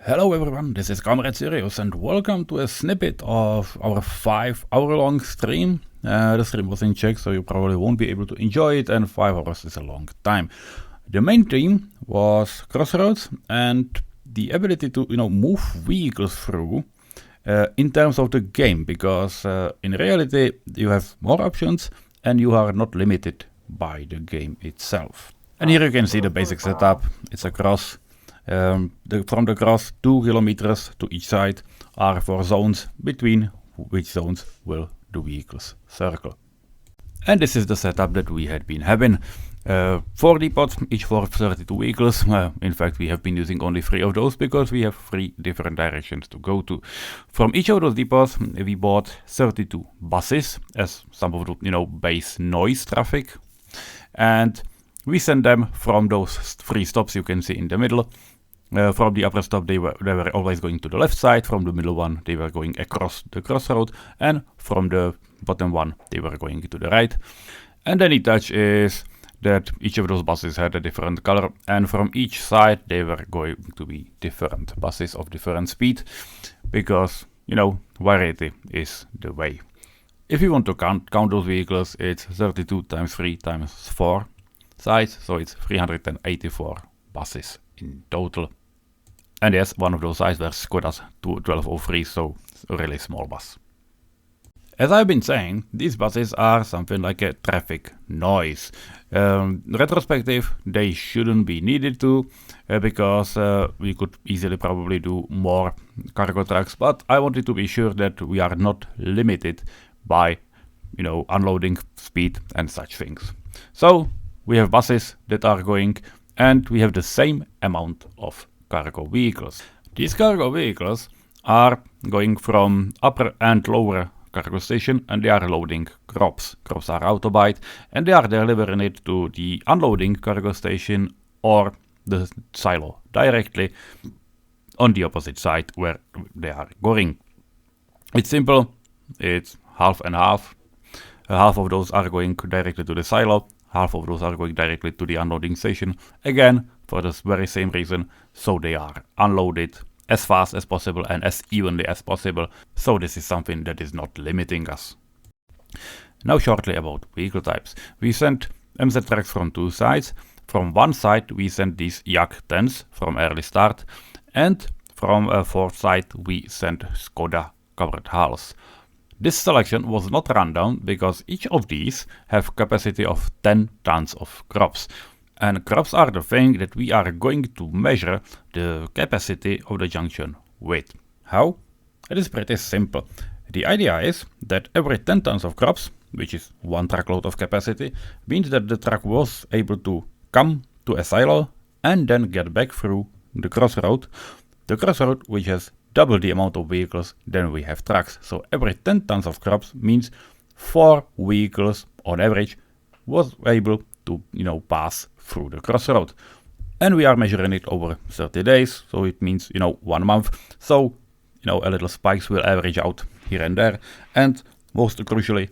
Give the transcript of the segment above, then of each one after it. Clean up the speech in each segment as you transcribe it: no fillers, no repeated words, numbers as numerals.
Hello everyone, this is comrade-Sirius and welcome to a snippet of our 5-hour-long stream. The stream was in Czech, so you probably won't be able to enjoy it, and 5 hours is a long time. The main theme was crossroads and the ability to move vehicles through in terms of the game, because in reality you have more options and you are not limited by the game itself. And here you can see the basic setup. It's a cross. From the cross, 2 kilometers to each side are for zones, between which zones will the vehicles circle. And this is the setup that we had been having. 4 depots, each for 32 vehicles. In fact, we have been using only 3 of those because we have 3 different directions to go to. From each of those depots, we bought 32 buses as some of the base noise traffic, and we sent them from those 3 stops you can see in the middle. From the upper stop, they were always going to the left side. From the middle one, they were going across the crossroad, and from the bottom one, they were going to the right. And the neat touch is that each of those buses had a different color, and from each side, they were going to be different buses of different speed, because variety is the way. If you want to count those vehicles, it's 32 times 3 times 4 sides, so it's 384 buses in total. And yes, one of those sides were Skoda's 1203, so a really small bus. As I've been saying, these buses are something like a traffic noise. Retrospective, they shouldn't be needed to, because we could easily probably do more cargo trucks, but I wanted to be sure that we are not limited by unloading speed and such things. So we have buses that are going, and we have the same amount of cargo vehicles. These cargo vehicles are going from upper and lower cargo station, and they are loading crops. Crops are autobite, and they are delivering it to the unloading cargo station or the silo directly on the opposite side where they are going. It's simple. It's half and half. Half of those are going directly to the silo. Half of those are going directly to the unloading station, again, for the very same reason, so they are unloaded as fast as possible and as evenly as possible, so this is something that is not limiting us. Now shortly about vehicle types. We sent MZ trucks from 2 sides. From one side we sent these Yak 10s from early start, and from a 4th side we sent Skoda covered hulls. This selection was not run down because each of these have capacity of 10 tons of crops. And crops are the thing that we are going to measure the capacity of the junction with. How? It is pretty simple. The idea is that every 10 tons of crops, which is 1 truckload of capacity, means that the truck was able to come to a silo and then get back through the crossroad. The crossroad which has double the amount of vehicles than we have trucks. So every 10 tons of crops means 4 vehicles on average was able to pass through the crossroad. And we are measuring it over 30 days, so it means 1 month. So a little spikes will average out here and there. And most crucially,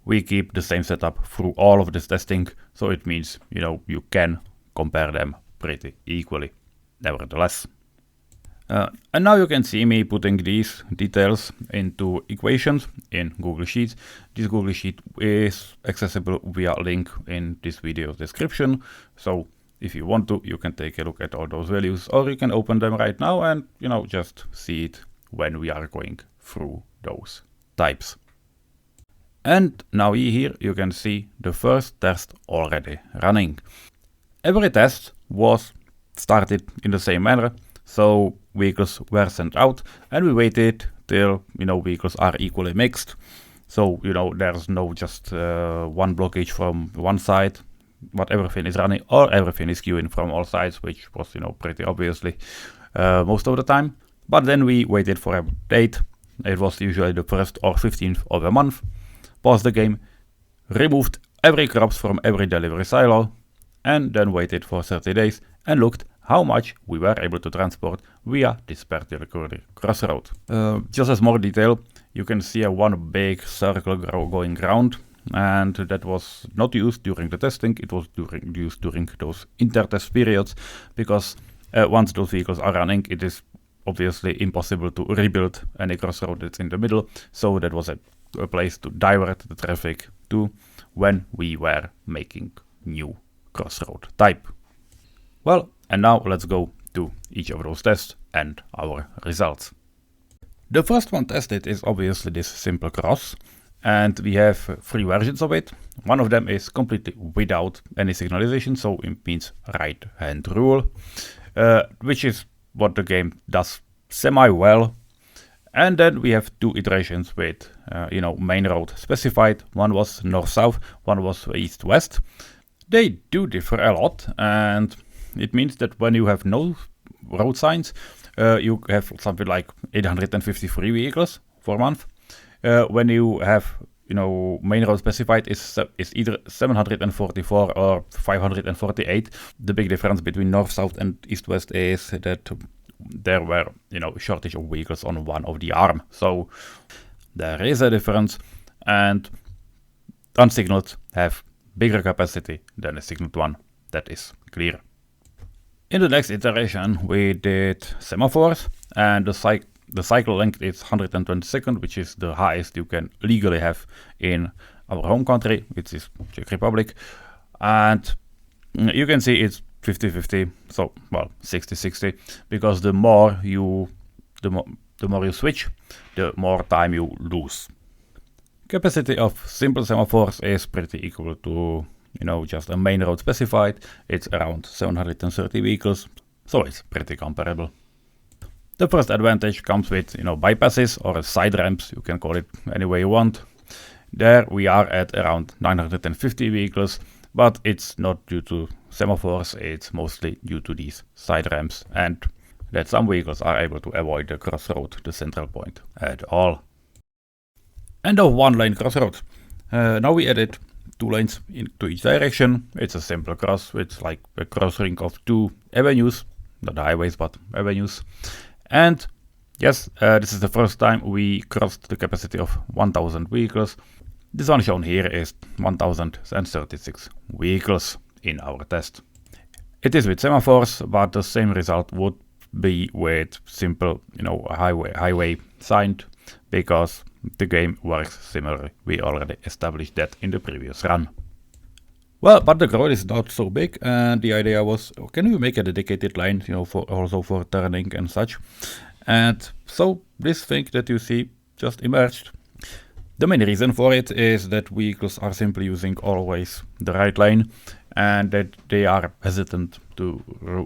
we keep the same setup through all of this testing, so it means you can compare them pretty equally nevertheless. And now you can see me putting these details into equations in Google Sheets. This Google Sheet is accessible via link in this video description. So if you want to, you can take a look at all those values, or you can open them right now and just see it when we are going through those types. And now here you can see the first test already running. Every test was started in the same manner. So vehicles were sent out, and we waited till vehicles are equally mixed. So there's no just one blockage from one side, but everything is running, or everything is queuing from all sides, which was pretty obviously most of the time. But then we waited for a date. It was usually the 1st or 15th of a month. Paused the game, removed every crops from every delivery silo, and then waited for 30 days and looked how much we were able to transport via this particular crossroad. Just as more detail, you can see one big circle going round, and that was not used during the testing. It was used during those inter-test periods, because once those vehicles are running, it is obviously impossible to rebuild any crossroad that's in the middle, so that was a place to divert the traffic to when we were making new crossroad type. Well, and now let's go to each of those tests and our results. The first one tested is obviously this simple cross, and we have 3 versions of it. One of them is completely without any signalization, so it means right hand rule, which is what the game does semi-well. And then we have 2 iterations with, main road specified. One was north-south, one was east-west. They do differ a lot, and it means that when you have no road signs, you have something like 853 vehicles for a month. When you have, main road specified is either 744 or 548. The big difference between north-south and east-west is that there were, shortage of vehicles on one of the arm. So there is a difference, and unsignaled have bigger capacity than a signaled one. That is clear. In the next iteration, we did semaphores, and the cycle length is 120 seconds, which is the highest you can legally have in our home country, which is Czech Republic. And you can see it's 50-50, so, well, 60-60, because the more you switch, the more time you lose. Capacity of simple semaphores is pretty equal to, just a main road specified. It's around 730 vehicles, so it's pretty comparable. The first advantage comes with, bypasses or side ramps, you can call it any way you want. There we are at around 950 vehicles, but it's not due to semaphores, it's mostly due to these side ramps, and that some vehicles are able to avoid the crossroad, the central point, at all. And a 1-lane crossroad. Now we added 2 lanes into each direction. It's a simple cross, it's like a cross ring of 2 avenues, not highways, but avenues. And yes, this is the first time we crossed the capacity of 1000 vehicles. This one shown here is 1036 vehicles in our test. It is with semaphores, but the same result would be with simple, highway signed, because the game works similarly. We already established that in the previous run. Well, but the road is not so big, and the idea was, can we make a dedicated lane, for turning and such? And so this thing that you see just emerged. The main reason for it is that vehicles are simply using always the right lane, and that they are hesitant to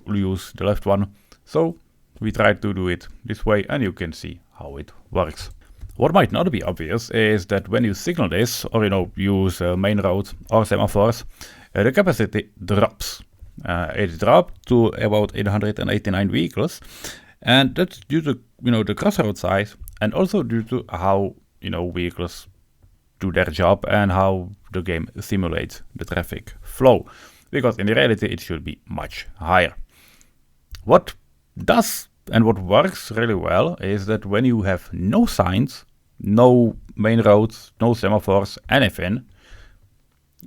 use the left one. So we tried to do it this way, and you can see how it works. What might not be obvious is that when you signal this, or use main road or semaphores, the capacity drops. It dropped to about 889 vehicles, and that's due to the crossroad size, and also due to how vehicles do their job and how the game simulates the traffic flow. Because in reality it should be much higher. What does and what works really well is that when you have no signs, no main roads, no semaphores, anything,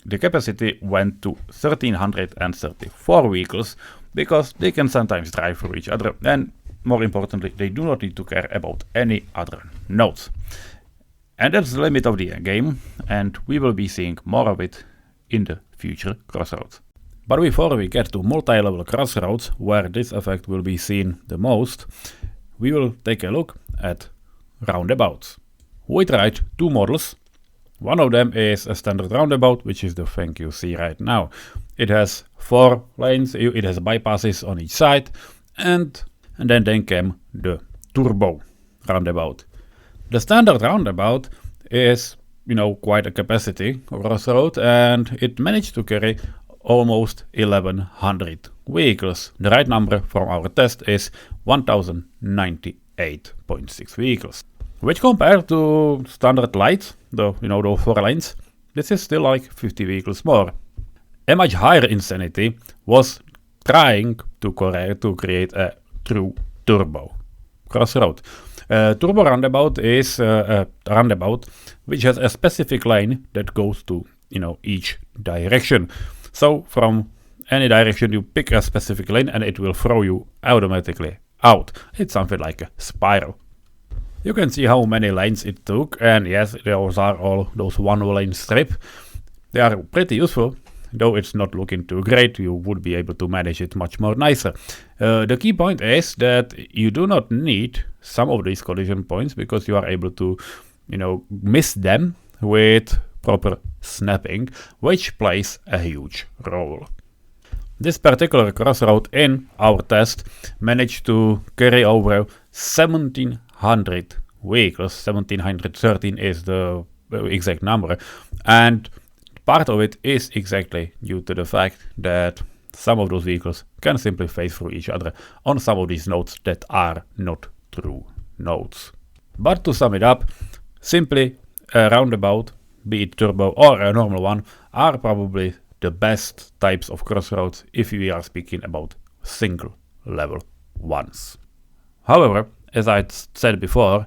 the capacity went to 1334 vehicles, because they can sometimes drive through each other, and more importantly, they do not need to care about any other nodes. And that's the limit of the game, and we will be seeing more of it in the future crossroads. But before we get to multi-level crossroads, where this effect will be seen the most, we will take a look at roundabouts. We tried 2 models. One of them is a standard roundabout, which is the thing you see right now. It has 4 lanes, it has bypasses on each side, and then came the turbo roundabout. The standard roundabout is, quite a capacity crossroad, and it managed to carry almost 1100 vehicles. The right number from our test is 1098.6 vehicles. Which compared to standard light, the 4 lanes, this is still like 50 vehicles more. A much higher insanity was trying to create a true turbo crossroad. Turbo roundabout is a roundabout which has a specific lane that goes to each direction. So from any direction you pick a specific lane and it will throw you automatically out. It's something like a spiral. You can see how many lanes it took, and yes, those are all those one-lane strip. They are pretty useful, though it's not looking too great. You would be able to manage it much more nicer. The key point is that you do not need some of these collision points because you are able to, miss them with proper snapping, which plays a huge role. This particular crossroad in our test managed to carry over 1700 vehicles. 1713 is the exact number, and part of it is exactly due to the fact that some of those vehicles can simply phase through each other on some of these nodes that are not true nodes. But to sum it up, simply a roundabout, be it turbo or a normal one, are probably the best types of crossroads if we are speaking about single level ones. However, as I said before,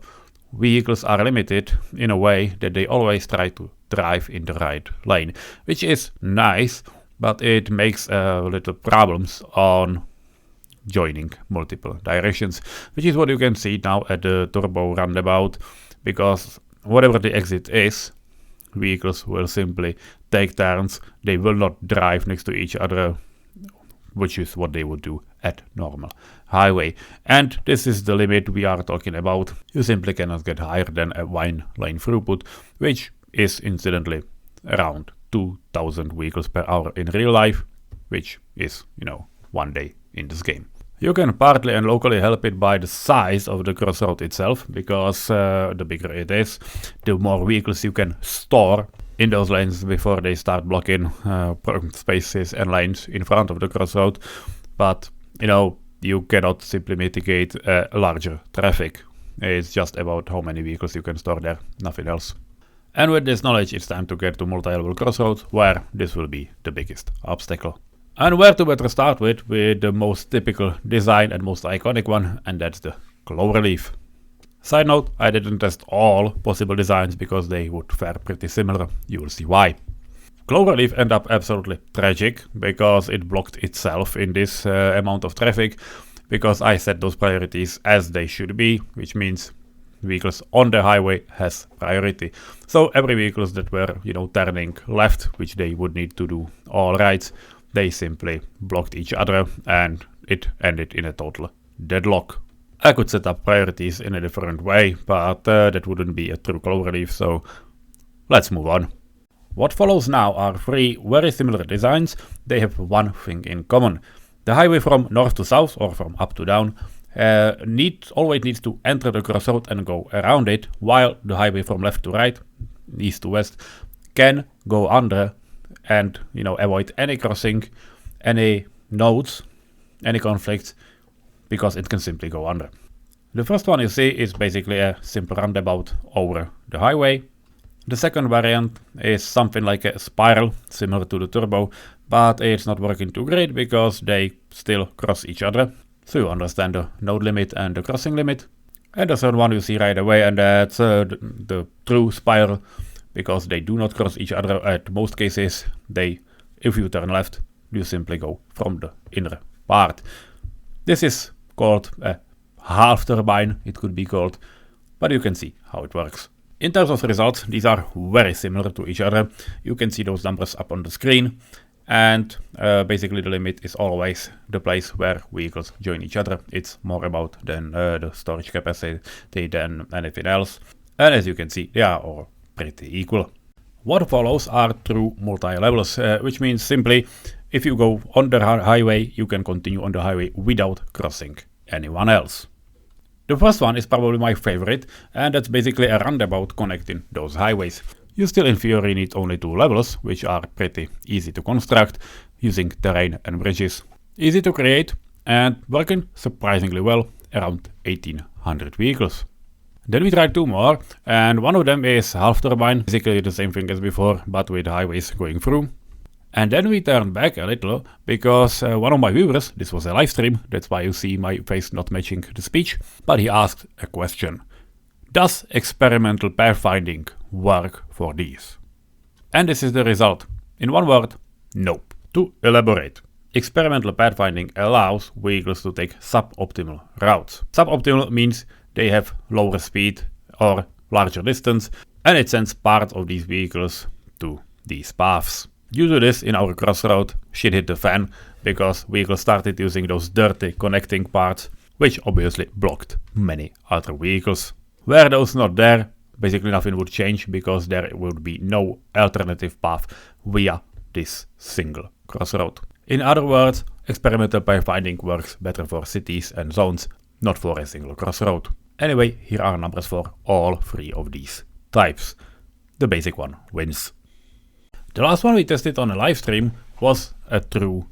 vehicles are limited in a way that they always try to drive in the right lane, which is nice, but it makes little problems on joining multiple directions, which is what you can see now at the turbo roundabout, because whatever the exit is, vehicles will simply take turns. They will not drive next to each other, which is what they would do at normal highway. And this is the limit we are talking about. You simply cannot get higher than a 1 lane throughput, which is incidentally around 2000 vehicles per hour in real life, which is, 1 day in this game. You can partly and locally help it by the size of the crossroad itself, because the bigger it is, the more vehicles you can store in those lanes before they start blocking spaces and lanes in front of the crossroad. But, you cannot simply mitigate larger traffic. It's just about how many vehicles you can store there, nothing else. And with this knowledge, it's time to get to multi-level crossroads, where this will be the biggest obstacle. And where to better start with the most typical design and most iconic one, and that's the cloverleaf. Side note, I didn't test all possible designs because they would fare pretty similar. You will see why. Cloverleaf ended up absolutely tragic because it blocked itself in this amount of traffic, because I set those priorities as they should be, which means vehicles on the highway has priority. So every vehicles that were, turning left, which they would need to do all rights, they simply blocked each other, and it ended in a total deadlock. I could set up priorities in a different way, but that wouldn't be a true cloverleaf, so let's move on. What follows now are 3 very similar designs. They have one thing in common. The highway from north to south, or from up to down, always needs to enter the crossroad and go around it, while the highway from left to right, east to west, can go under and avoid any crossing, any nodes, any conflicts, because it can simply go under. The first one you see is basically a simple roundabout over the highway. The second variant is something like a spiral, similar to the turbo, but it's not working too great because they still cross each other. So you understand the node limit and the crossing limit. And the third one you see right away, and that's the true spiral, because they do not cross each other at most cases. If you turn left, you simply go from the inner part. This is called a half turbine, it could be called, but you can see how it works. In terms of results, these are very similar to each other. You can see those numbers up on the screen, and basically the limit is always the place where vehicles join each other. It's more about than the storage capacity than anything else. And as you can see, they are all pretty equal. What follows are true multi-levels, which means simply if you go on the highway, you can continue on the highway without crossing anyone else. The first one is probably my favorite, and that's basically a roundabout connecting those highways. You still in theory need only 2 levels, which are pretty easy to construct using terrain and bridges. Easy to create and working surprisingly well around 1800 vehicles. Then we tried 2 more, and one of them is half turbine, basically the same thing as before, but with highways going through. And then we turned back a little, because one of my viewers, this was a live stream, that's why you see my face not matching the speech, but he asked a question. Does experimental pathfinding work for these? And this is the result. In one word, nope. To elaborate. Experimental pathfinding allows vehicles to take suboptimal routes. Suboptimal means they have lower speed or larger distance, and it sends part of these vehicles to these paths. Due to this, in our crossroad, shit hit the fan, because vehicles started using those dirty connecting parts, which obviously blocked many other vehicles. Were those not there, basically nothing would change, because there would be no alternative path via this single crossroad. In other words, experimental pathfinding works better for cities and zones, not for a single crossroad. Anyway, here are numbers for all three of these types. The basic one wins. The last one we tested on a live stream was a true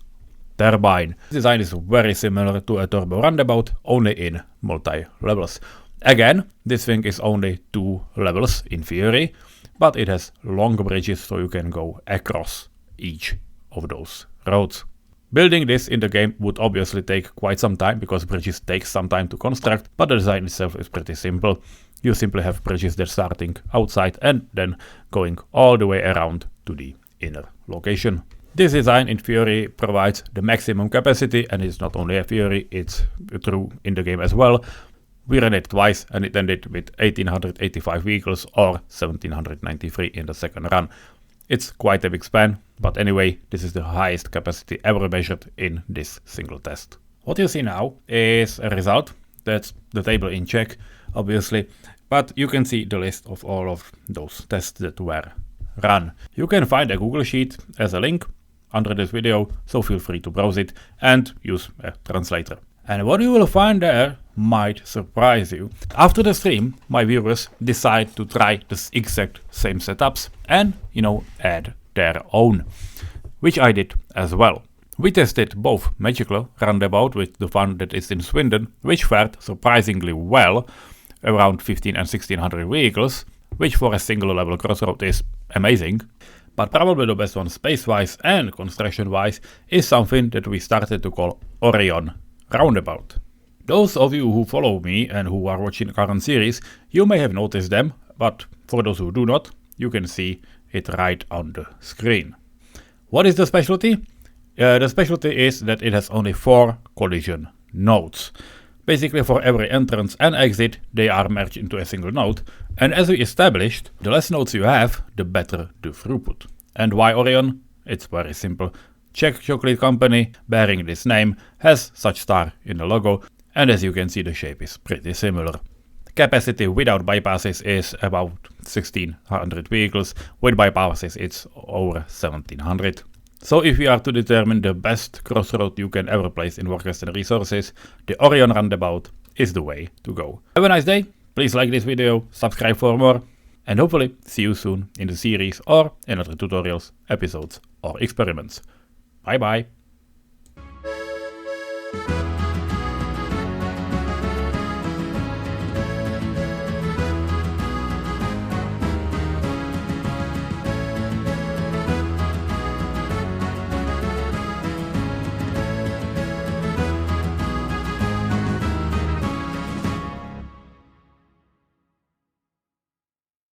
turbine. The design is very similar to a turbo roundabout, only in multi-levels. Again, this thing is only 2 levels in theory, but it has long bridges so you can go across each of those roads. Building this in the game would obviously take quite some time, because bridges take some time to construct, but the design itself is pretty simple. You simply have bridges that starting outside and then going all the way around to the inner location. This design in theory provides the maximum capacity, and it's not only a theory, it's true in the game as well. We ran it twice and it ended with 1885 vehicles or 1793 in the second run. It's quite a big span, but anyway, this is the highest capacity ever measured in this single test. What you see now is a result. That's the table in Czech, obviously, but you can see the list of all of those tests that were run. You can find a Google Sheet as a link under this video, so feel free to browse it and use a translator. And what you will find there might surprise you. After the stream, my viewers decide to try the exact same setups and, add their own, which I did as well. We tested both Magical Roundabout with the one that is in Swindon, which fared surprisingly well, around 15 and 1600 vehicles, which for a single level crossroad is amazing. But probably the best one space-wise and construction-wise is something that we started to call Orion Roundabout. Those of you who follow me and who are watching the current series, you may have noticed them, but for those who do not, you can see it right on the screen. What is the specialty? The specialty is that it has only 4 collision nodes. Basically, for every entrance and exit, they are merged into a single node, and as we established, the less nodes you have, the better the throughput. And why Orion? It's very simple. Czech chocolate company bearing this name has such star in the logo, and as you can see, the shape is pretty similar. Capacity without bypasses is about 1600 vehicles, with bypasses it's over 1700. So if you are to determine the best crossroad you can ever place in Workers and Resources, the Orion Roundabout is the way to go. Have a nice day, please like this video, subscribe for more, and hopefully see you soon in the series or in other tutorials, episodes or experiments. Bye bye.